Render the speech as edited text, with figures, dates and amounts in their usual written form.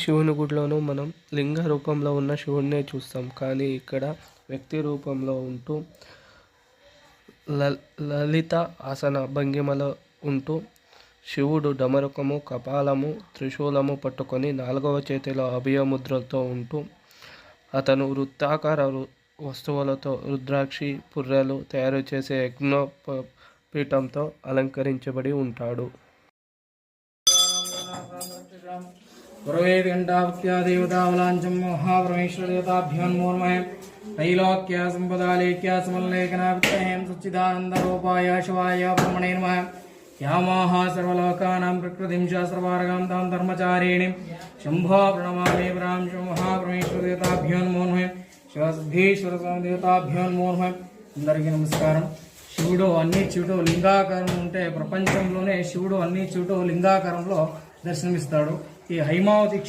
శివుని గుడిలోనూ మనం లింగ రూపంలో ఉన్న శివుడినే చూస్తాం, కానీ ఇక్కడ వ్యక్తి రూపంలో ఉంటూ లలిత ఆసన భంగిమలో ఉంటూ శివుడు డమరుకము, కపాలము, త్రిశూలము పట్టుకొని 4వ చేతిలో అభయముద్రలతో ఉంటూ అతను వృత్తాకార వస్తువులతో రుద్రాక్షి పుర్రెలు తయారు చేసే యజ్ఞోపపీఠంతో అలంకరించబడి ఉంటాడు. దేవతావలాంచం మహాపరమేశ్వర దేవతాభ్యోన్మోన్మయం त्रैलोक्य संपदालेख्य समल्लेखनाभित्तहेम सच्चिदानंदरूपाय शिवाय ब्रह्मणे नमः। यामाः सर्वलोकानां प्रकृतिं शास्त्रवारगां तां धर्मचारिणीं शम्भो प्रणमामि ब्राह्म महापरमेश्वर देवताभ्यो नमो नमः। शिवसिद्धेश्वर देवताभ्यो नमो नमः। అందరికీ నమస్కారం. శివుడు అన్ని చుట్టూ లింగాకారం ఉంటే ప్రపంచంలోనే శివుడు అన్ని చుట్టూ లింగాకారంలో దర్శనమిస్తాడు. ఈ హైమావతి క్షేత్రం